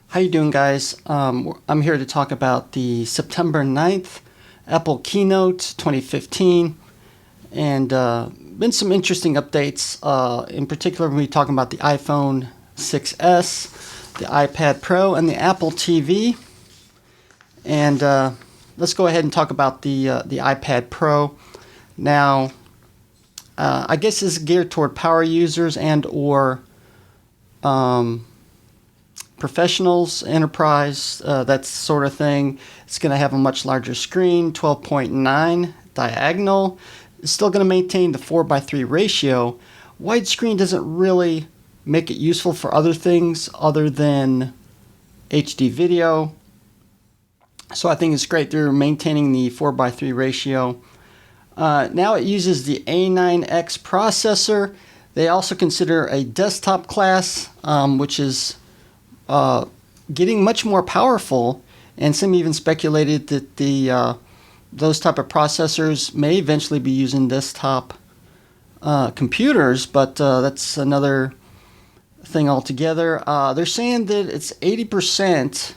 How you doing, guys? I'm here to talk about the September 9th Apple Keynote 2015, and been some interesting updates. In particular, we'll be talking about the iPhone 6s, the iPad Pro, and the Apple TV. And let's go ahead and talk about the iPad Pro. Now, I guess this is geared toward power users and/or professionals, enterprise, that sort of thing. It's going to have a much larger screen, 12.9 diagonal. It's still going to maintain the 4:3 ratio. Widescreen doesn't really make it useful for other things other than HD video. So I think it's great they're maintaining the 4:3 ratio. Now it uses the A9X processor. They also consider a desktop class, which is getting much more powerful, and some even speculated that those type of processors may eventually be used in desktop computers, but that's another thing altogether. They're saying that it's 80%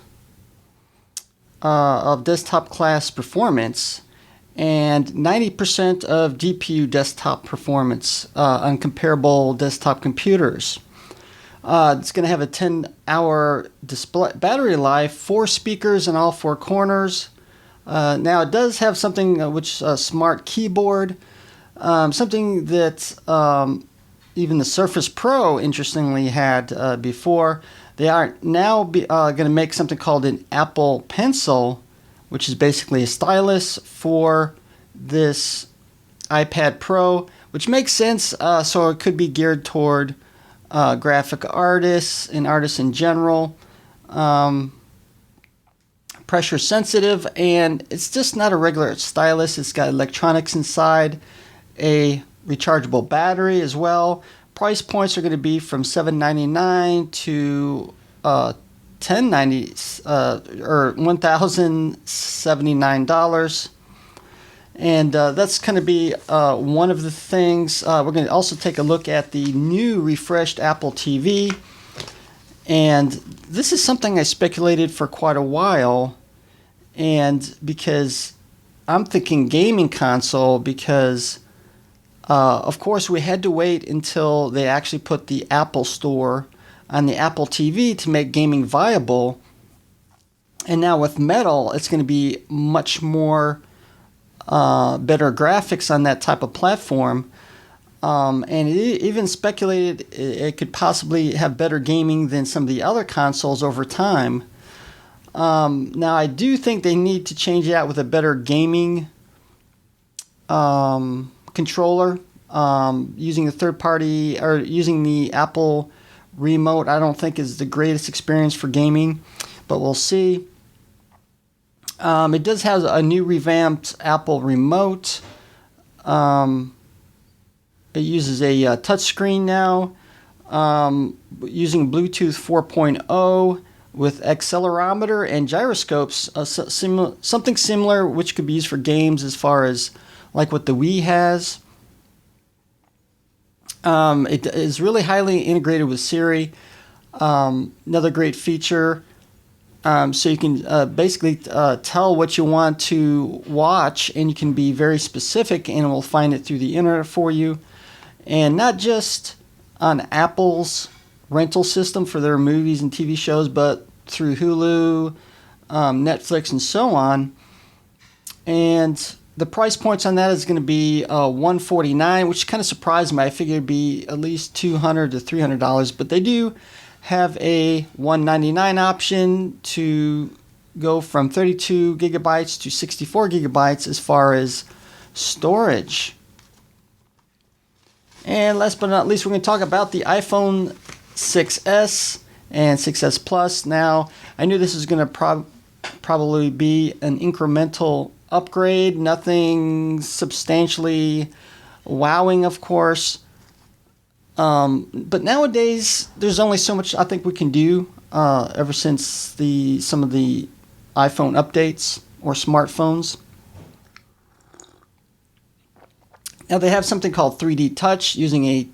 of desktop class performance and 90% of GPU desktop performance on comparable desktop computers. It's going to have a 10-hour display battery life, 4 speakers in all 4 corners. Now it does have something which a smart keyboard, something that even the Surface Pro interestingly had before. They are now going to make something called an Apple Pencil, which is basically a stylus for this iPad Pro, which makes sense. So it could be geared toward graphic artists and artists in general. Pressure sensitive, and it's just not a regular stylus. It's got electronics inside, a rechargeable battery as well. Price points are going to be from $799 to $1090 or $1,079. And that's going to be one of the things. We're going to also take a look at the new refreshed Apple TV. And this is something I speculated for quite a while. And because I'm thinking gaming console, because of course we had to wait until they actually put the Apple Store on the Apple TV to make gaming viable. And now with Metal, it's going to be much more better graphics on that type of platform. And it even speculated it could possibly have better gaming than some of the other consoles over time. Now, I do think they need to change it out with a better gaming controller. Using a third party or using the Apple remote, I don't think is the greatest experience for gaming, but we'll see. It does have a new revamped Apple remote. It uses a touchscreen now, using Bluetooth 4.0 with accelerometer and gyroscopes, something similar which could be used for games as far as like what the Wii has. It is really highly integrated with Siri. Another great feature. So you can basically tell what you want to watch, and you can be very specific, and it will find it through the internet for you. And not just on Apple's rental system for their movies and TV shows, but through Hulu, Netflix, and so on. And the price points on that is going to be $149, which kind of surprised me. I figured it'd be at least $200 to $300, but they do have a $199 option to go from 32 gigabytes to 64 gigabytes as far as storage. And last but not least, we're going to talk about the iPhone 6s and 6s Plus. Now, I knew this was going to probably be an incremental upgrade, nothing substantially wowing, of course. But nowadays, there's only so much I think we can do ever since some of the iPhone updates or smartphones. Now they have something called 3D Touch using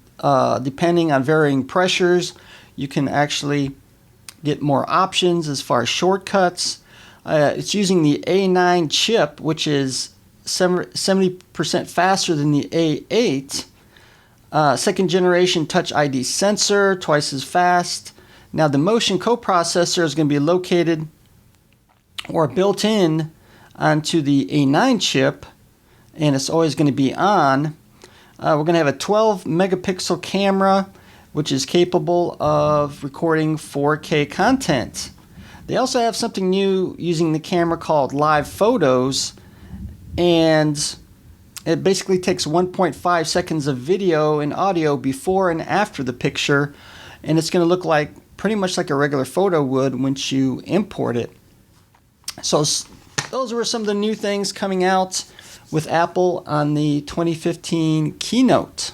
depending on varying pressures, you can actually get more options as far as shortcuts. It's using the A9 chip, which is 70% faster than the A8. Second generation Touch ID sensor, twice as fast. Now the motion coprocessor is going to be located or built in onto the A9 chip, and it's always going to be on. We're going to have a 12 megapixel camera, which is capable of recording 4K content. They also have something new using the camera called Live Photos, and it basically takes 1.5 seconds of video and audio before and after the picture, and it's going to look like pretty much like a regular photo would once you import it. So those were some of the new things coming out with Apple on the 2015 Keynote.